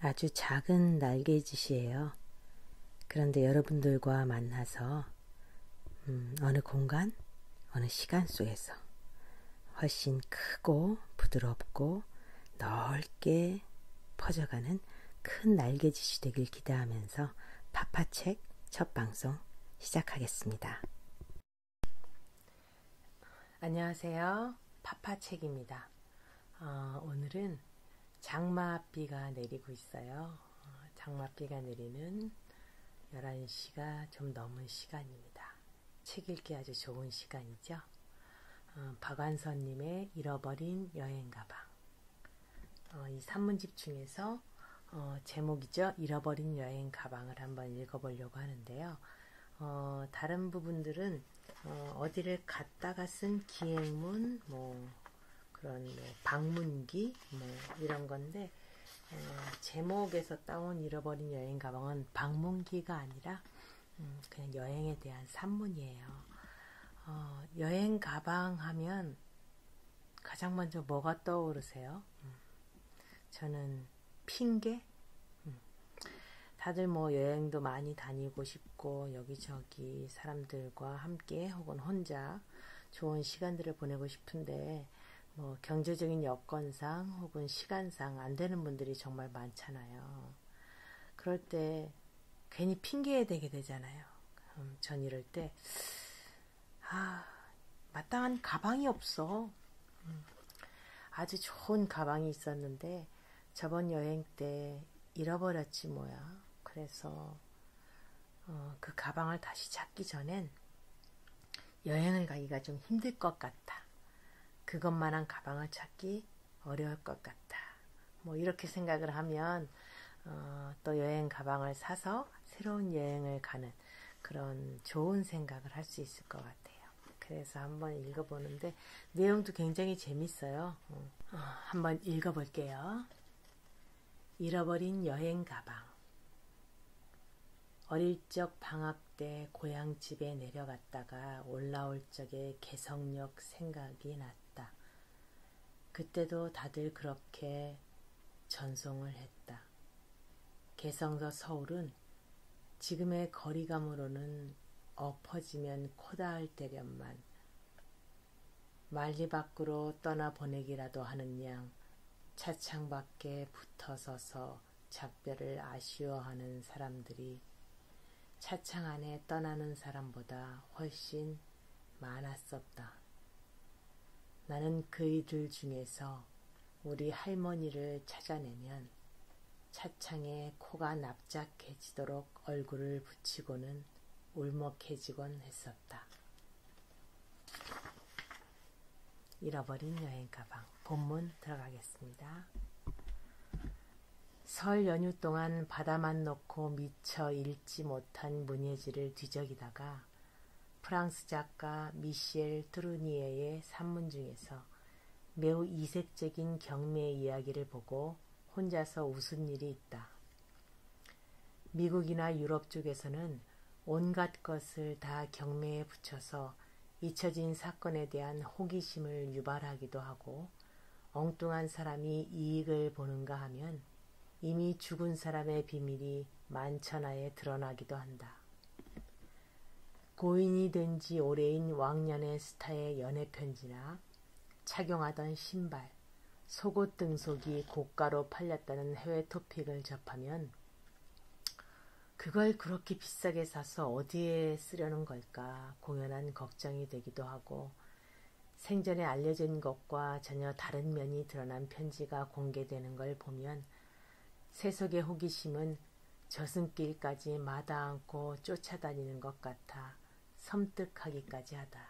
아주 작은 날개짓이에요. 그런데 여러분들과 만나서 어느 공간, 어느 시간 속에서 훨씬 크고 부드럽고 넓게 퍼져가는 큰 날개짓이 되길 기대하면서 파파책 첫 방송 시작하겠습니다. 안녕하세요. 파파책입니다. 오늘은 장맛비가 내리고 있어요. 장맛비가 내리는 11시가 좀 넘은 시간입니다. 책 읽기 아주 좋은 시간이죠. 박완선님의 잃어버린 여행 가방. 이 산문집 중에서 제목이죠. 잃어버린 여행 가방을 한번 읽어보려고 하는데요. 다른 부분들은 어디를 갔다가 쓴 기행문, 그런 방문기, 이런 건데, 제목에서 따온 잃어버린 여행 가방은 방문기가 아니라 그냥 여행에 대한 산문이에요. 여행 가방 하면 가장 먼저 뭐가 떠오르세요? 저는 핑계? 다들 여행도 많이 다니고 싶고 여기저기 사람들과 함께 혹은 혼자 좋은 시간들을 보내고 싶은데 경제적인 여건상 혹은 시간상 안 되는 분들이 정말 많잖아요. 그럴 때 괜히 핑계에 대게 되잖아요. 전 이럴 때 마땅한 가방이 없어. 아주 좋은 가방이 있었는데 저번 여행 때 잃어버렸지 뭐야. 그래서 그 가방을 다시 찾기 전엔 여행을 가기가 좀 힘들 것 같다. 그것만한 가방을 찾기 어려울 것 같다. 이렇게 생각을 하면 또 여행 가방을 사서 새로운 여행을 가는 그런 좋은 생각을 할 수 있을 것 같아요. 그래서 한번 읽어보는데 내용도 굉장히 재밌어요. 한번 읽어볼게요. 잃어버린 여행 가방. 어릴 적 방학 때 고향집에 내려갔다가 올라올 적에 개성역 생각이 났다. 그때도 다들 그렇게 전송을 했다. 개성서 서울은 지금의 거리감으로는 엎어지면 코다할 때련만 만리 밖으로 떠나보내기라도 하는 양 차창 밖에 붙어서서 작별을 아쉬워하는 사람들이 차창 안에 떠나는 사람보다 훨씬 많았었다. 나는 그이들 중에서 우리 할머니를 찾아내면 차창에 코가 납작해지도록 얼굴을 붙이고는 울먹해지곤 했었다. 잃어버린 여행 가방. 본문 들어가겠습니다. 설 연휴 동안 바다만 놓고 미처 읽지 못한 문예지를 뒤적이다가 프랑스 작가 미셸 트루니에의 산문 중에서 매우 이색적인 경매의 이야기를 보고 혼자서 웃은 일이 있다. 미국이나 유럽 쪽에서는 온갖 것을 다 경매에 붙여서 잊혀진 사건에 대한 호기심을 유발하기도 하고 엉뚱한 사람이 이익을 보는가 하면 이미 죽은 사람의 비밀이 만천하에 드러나기도 한다. 고인이 된 지 오래인 왕년의 스타의 연애편지나 착용하던 신발, 속옷 등속이 고가로 팔렸다는 해외 토픽을 접하면 그걸 그렇게 비싸게 사서 어디에 쓰려는 걸까 공연한 걱정이 되기도 하고 생전에 알려진 것과 전혀 다른 면이 드러난 편지가 공개되는 걸 보면 세속의 호기심은 저승길까지 마다 않고 쫓아다니는 것 같아 섬뜩하기까지 하다.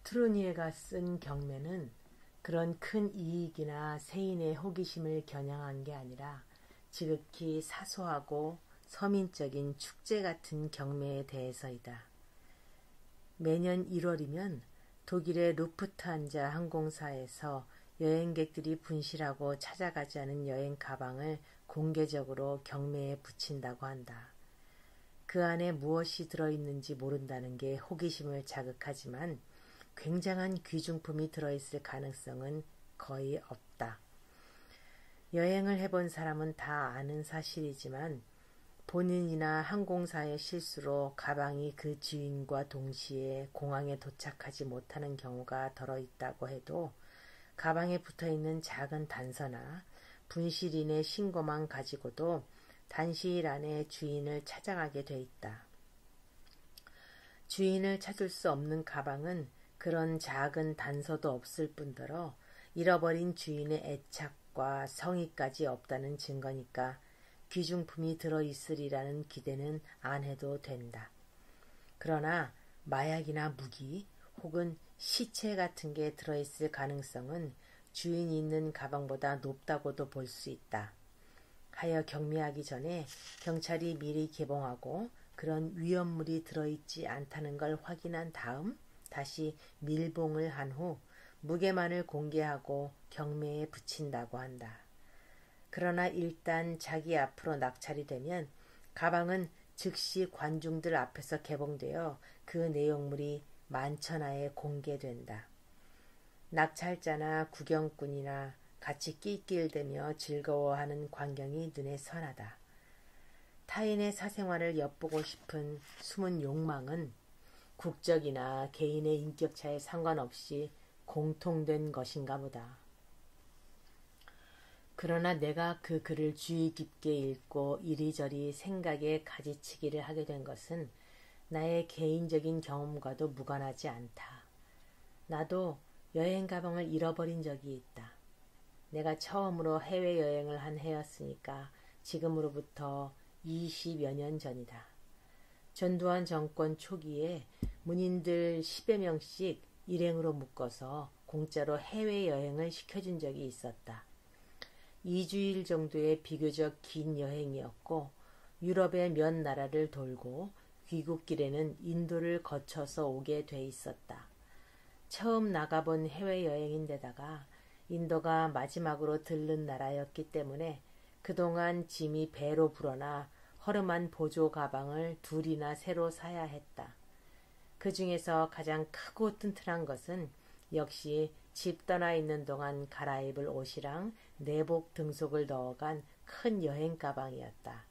트루니에가 쓴 경매는 그런 큰 이익이나 세인의 호기심을 겨냥한 게 아니라 지극히 사소하고 서민적인 축제 같은 경매에 대해서이다. 매년 1월이면 독일의 루프트한자 항공사에서 여행객들이 분실하고 찾아가지 않은 여행 가방을 공개적으로 경매에 붙인다고 한다. 그 안에 무엇이 들어있는지 모른다는 게 호기심을 자극하지만 굉장한 귀중품이 들어있을 가능성은 거의 없다. 여행을 해본 사람은 다 아는 사실이지만 본인이나 항공사의 실수로 가방이 그 주인과 동시에 공항에 도착하지 못하는 경우가 덜어 있다고 해도 가방에 붙어있는 작은 단서나 분실인의 신고만 가지고도 단시일 안에 주인을 찾아가게 돼 있다. 주인을 찾을 수 없는 가방은 그런 작은 단서도 없을 뿐더러 잃어버린 주인의 애착과 성의까지 없다는 증거니까 귀중품이 들어있으리라는 기대는 안 해도 된다. 그러나 마약이나 무기 혹은 시체 같은 게 들어있을 가능성은 주인이 있는 가방보다 높다고도 볼 수 있다. 하여 경매하기 전에 경찰이 미리 개봉하고 그런 위험물이 들어있지 않다는 걸 확인한 다음 다시 밀봉을 한 후 무게만을 공개하고 경매에 붙인다고 한다. 그러나 일단 자기 앞으로 낙찰이 되면 가방은 즉시 관중들 앞에서 개봉되어 그 내용물이 만천하에 공개된다. 낙찰자나 구경꾼이나 같이 낄낄대며 즐거워하는 광경이 눈에 선하다. 타인의 사생활을 엿보고 싶은 숨은 욕망은 국적이나 개인의 인격차에 상관없이 공통된 것인가 보다. 그러나 내가 그 글을 주의 깊게 읽고 이리저리 생각에 가지치기를 하게 된 것은 나의 개인적인 경험과도 무관하지 않다. 나도 여행 가방을 잃어버린 적이 있다. 내가 처음으로 해외여행을 한 해였으니까 지금으로부터 20여 년 전이다. 전두환 정권 초기에 문인들 10여 명씩 일행으로 묶어서 공짜로 해외여행을 시켜준 적이 있었다. 2주일 정도의 비교적 긴 여행이었고 유럽의 몇 나라를 돌고 귀국길에는 인도를 거쳐서 오게 돼 있었다. 처음 나가본 해외여행인데다가 인도가 마지막으로 들른 나라였기 때문에 그동안 짐이 배로 불어나 허름한 보조 가방을 둘이나 새로 사야 했다. 그 중에서 가장 크고 튼튼한 것은 역시 집 떠나 있는 동안 갈아입을 옷이랑 내복 등속을 넣어간 큰 여행 가방이었다.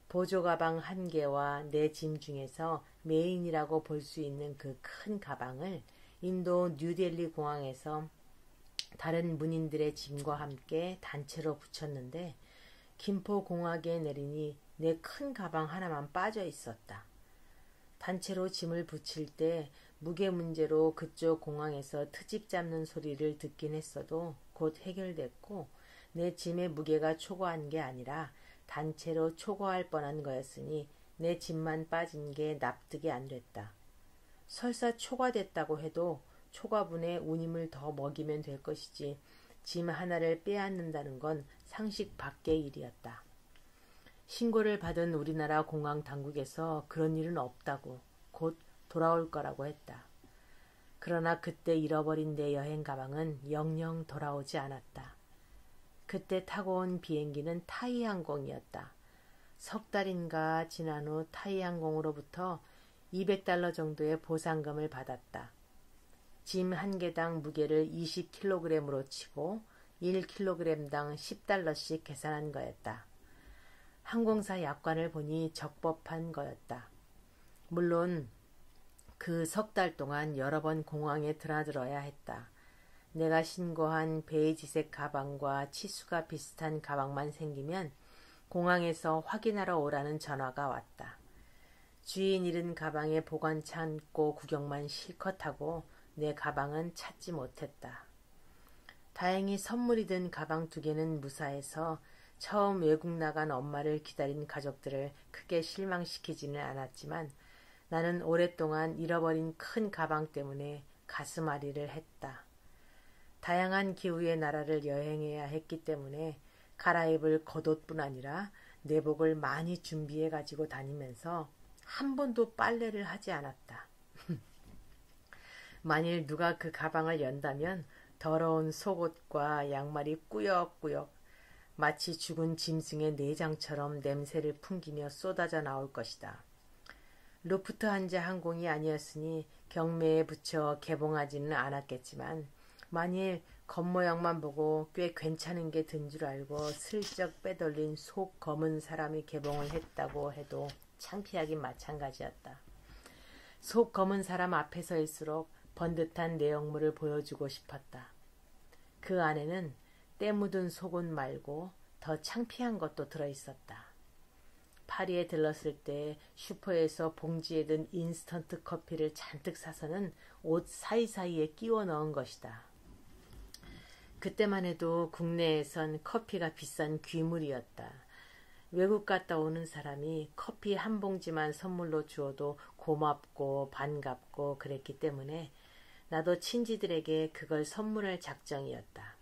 보조 가방 1개와 내 짐 중에서 메인이라고 볼 수 있는 그 큰 가방을 인도 뉴델리 공항에서 다른 문인들의 짐과 함께 단체로 붙였는데 김포공항에 내리니 내 큰 가방 하나만 빠져 있었다. 단체로 짐을 붙일 때 무게 문제로 그쪽 공항에서 트집 잡는 소리를 듣긴 했어도 곧 해결됐고 내 짐의 무게가 초과한 게 아니라 단체로 초과할 뻔한 거였으니 내 짐만 빠진 게 납득이 안 됐다. 설사 초과됐다고 해도 초과분에 운임을 더 먹이면 될 것이지 짐 하나를 빼앗는다는 건 상식 밖의 일이었다. 신고를 받은 우리나라 공항 당국에서 그런 일은 없다고 곧 돌아올 거라고 했다. 그러나 그때 잃어버린 내 여행 가방은 영영 돌아오지 않았다. 그때 타고 온 비행기는 타이항공이었다. 석 달인가 지난 후 타이항공으로부터 $200 정도의 보상금을 받았다. 짐 1개당 무게를 20kg으로 치고 1kg당 $10씩 계산한 거였다. 항공사 약관을 보니 적법한 거였다. 물론 그 석 달 동안 여러 번 공항에 드나들어야 했다. 내가 신고한 베이지색 가방과 치수가 비슷한 가방만 생기면 공항에서 확인하러 오라는 전화가 왔다. 주인 잃은 가방에 보관 창고 구경만 실컷 하고 내 가방은 찾지 못했다. 다행히 선물이 든 가방 2개는 무사해서 처음 외국 나간 엄마를 기다린 가족들을 크게 실망시키지는 않았지만 나는 오랫동안 잃어버린 큰 가방 때문에 가슴앓이를 했다. 다양한 기후의 나라를 여행해야 했기 때문에 갈아입을 겉옷뿐 아니라 내복을 많이 준비해 가지고 다니면서 한 번도 빨래를 하지 않았다. 만일 누가 그 가방을 연다면 더러운 속옷과 양말이 꾸역꾸역 마치 죽은 짐승의 내장처럼 냄새를 풍기며 쏟아져 나올 것이다. 루프트한자 항공이 아니었으니 경매에 붙여 개봉하지는 않았겠지만 만일 겉모양만 보고 꽤 괜찮은 게 든 줄 알고 슬쩍 빼돌린 속 검은 사람이 개봉을 했다고 해도 창피하긴 마찬가지였다. 속 검은 사람 앞에서일수록 번듯한 내용물을 보여주고 싶었다. 그 안에는 때 묻은 속옷 말고 더 창피한 것도 들어있었다. 파리에 들렀을 때 슈퍼에서 봉지에 든 인스턴트 커피를 잔뜩 사서는 옷 사이사이에 끼워 넣은 것이다. 그때만 해도 국내에선 커피가 비싼 귀물이었다. 외국 갔다 오는 사람이 커피 한 봉지만 선물로 주어도 고맙고 반갑고 그랬기 때문에 나도 친지들에게 그걸 선물할 작정이었다.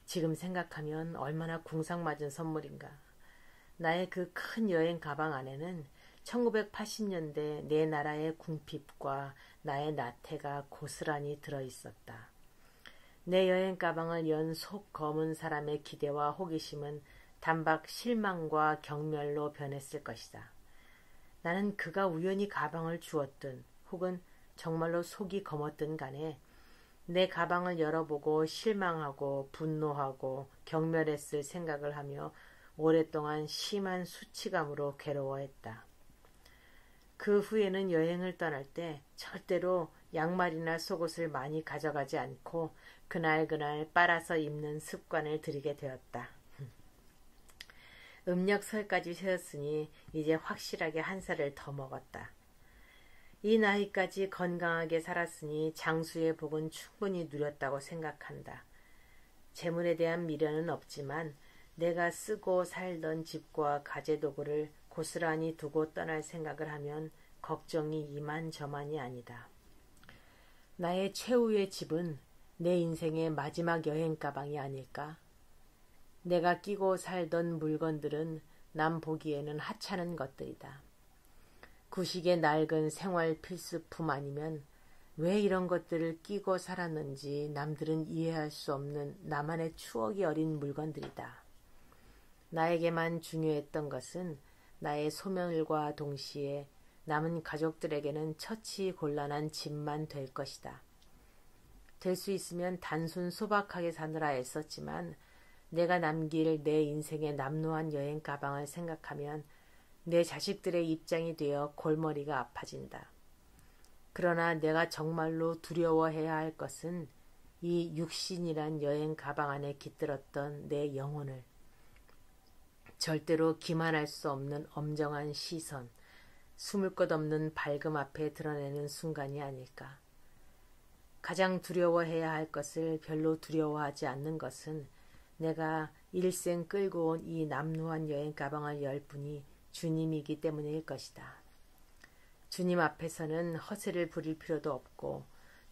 지금 생각하면 얼마나 궁상맞은 선물인가. 나의 그 큰 여행 가방 안에는 1980년대 내 나라의 궁핍과 나의 나태가 고스란히 들어있었다. 내 여행 가방을 연 속 검은 사람의 기대와 호기심은 단박 실망과 경멸로 변했을 것이다. 나는 그가 우연히 가방을 주었든 혹은 정말로 속이 검었든 간에 내 가방을 열어보고 실망하고 분노하고 경멸했을 생각을 하며 오랫동안 심한 수치감으로 괴로워했다. 그 후에는 여행을 떠날 때 절대로 양말이나 속옷을 많이 가져가지 않고 그날 빨아서 입는 습관을 들이게 되었다. 음력설까지 세웠으니 이제 확실하게 한 살을 더 먹었다. 이 나이까지 건강하게 살았으니 장수의 복은 충분히 누렸다고 생각한다. 재물에 대한 미련은 없지만 내가 쓰고 살던 집과 가재도구를 고스란히 두고 떠날 생각을 하면 걱정이 이만저만이 아니다. 나의 최후의 집은 내 인생의 마지막 여행 가방이 아닐까? 내가 끼고 살던 물건들은 남 보기에는 하찮은 것들이다. 구식의 낡은 생활 필수품 아니면 왜 이런 것들을 끼고 살았는지 남들은 이해할 수 없는 나만의 추억이 어린 물건들이다. 나에게만 중요했던 것은 나의 소멸과 동시에 남은 가족들에게는 처치 곤란한 집만 될 것이다. 될 수 있으면 단순 소박하게 사느라 애썼지만 내가 남길 내 인생의 남루한 여행 가방을 생각하면 내 자식들의 입장이 되어 골머리가 아파진다. 그러나 내가 정말로 두려워해야 할 것은 이 육신이란 여행 가방 안에 깃들었던 내 영혼을 절대로 기만할 수 없는 엄정한 시선, 숨을 것 없는 밝음 앞에 드러내는 순간이 아닐까. 가장 두려워해야 할 것을 별로 두려워하지 않는 것은 내가 일생 끌고 온 이 남루한 여행 가방을 열 분이 주님이기 때문일 것이다. 주님 앞에서는 허세를 부릴 필요도 없고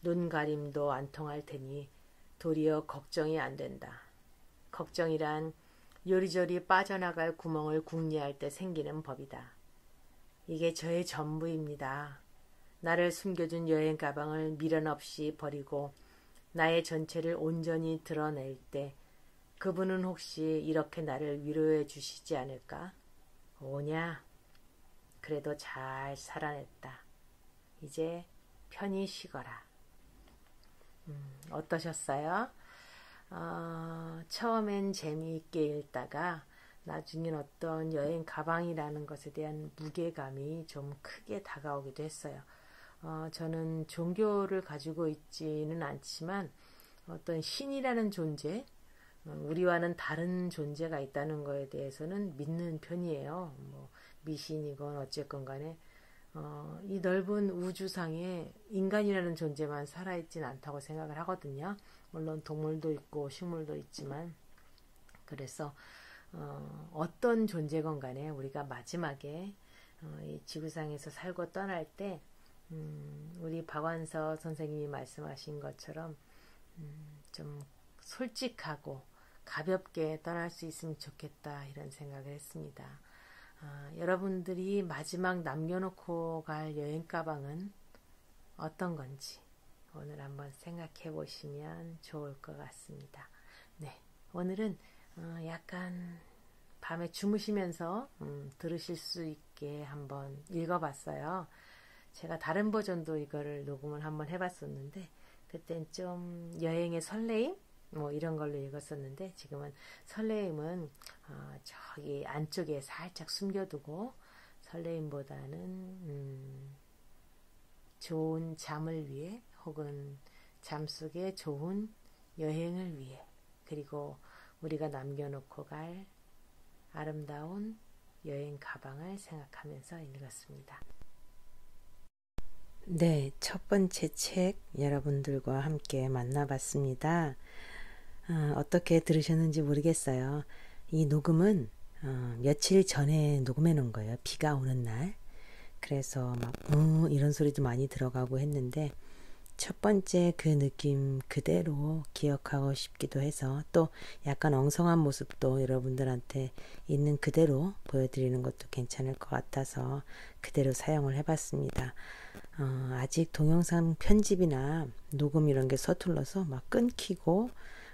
눈가림도 안 통할 테니 도리어 걱정이 안 된다. 걱정이란 요리조리 빠져나갈 구멍을 궁리할 때 생기는 법이다. 이게 저의 전부입니다. 나를 숨겨준 여행 가방을 미련 없이 버리고 나의 전체를 온전히 드러낼 때 그분은 혹시 이렇게 나를 위로해 주시지 않을까? 오냐? 그래도 잘 살아냈다. 이제 편히 쉬거라. 어떠셨어요? 처음엔 재미있게 읽다가 나중엔 어떤 여행 가방이라는 것에 대한 무게감이 좀 크게 다가오기도 했어요. 저는 종교를 가지고 있지는 않지만 어떤 신이라는 존재, 우리와는 다른 존재가 있다는 것에 대해서는 믿는 편이에요. 뭐 미신이건 어쨌건 간에 이 넓은 우주상에 인간이라는 존재만 살아있진 않다고 생각을 하거든요. 물론 동물도 있고 식물도 있지만 그래서 어떤 존재건 간에 우리가 마지막에 이 지구상에서 살고 떠날 때 우리 박완서 선생님이 말씀하신 것처럼 좀 솔직하고 가볍게 떠날 수 있으면 좋겠다 이런 생각을 했습니다. 여러분들이 마지막 남겨놓고 갈 여행 가방은 어떤 건지 오늘 한번 생각해 보시면 좋을 것 같습니다. 네, 오늘은 약간 밤에 주무시면서 들으실 수 있게 한번 읽어봤어요. 제가 다른 버전도 이거를 녹음을 한번 해봤었는데 그땐 좀 여행의 설레임, 뭐 이런 걸로 읽었었는데 지금은 설레임은 저기 안쪽에 살짝 숨겨두고 설레임보다는 좋은 잠을 위해 혹은 잠 속에 좋은 여행을 위해 그리고 우리가 남겨놓고 갈 아름다운 여행 가방을 생각하면서 읽었습니다. 네, 첫 번째 책 여러분들과 함께 만나봤습니다. 어떻게 들으셨는지 모르겠어요. 이 녹음은 며칠 전에 녹음해 놓은 거예요. 비가 오는 날. 그래서 막 이런 소리도 많이 들어가고 했는데 첫 번째 그 느낌 그대로 기억하고 싶기도 해서 또 약간 엉성한 모습도 여러분들한테 있는 그대로 보여드리는 것도 괜찮을 것 같아서 그대로 사용을 해봤습니다. 아직 동영상 편집이나 녹음 이런 게 서툴러서 막 끊기고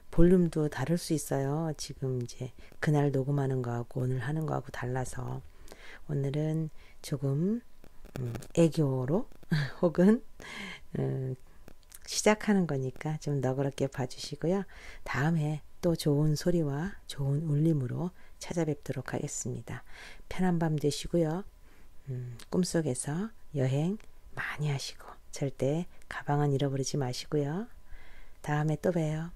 볼륨도 다를 수 있어요. 지금 이제 그날 녹음하는 거하고 오늘 하는 거하고 달라서 오늘은 조금 애교로 혹은 시작하는 거니까 좀 너그럽게 봐주시고요. 다음에 또 좋은 소리와 좋은 울림으로 찾아뵙도록 하겠습니다. 편한 밤 되시고요. 꿈속에서 여행 많이 하시고 절대 가방은 잃어버리지 마시고요. 다음에 또 봬요.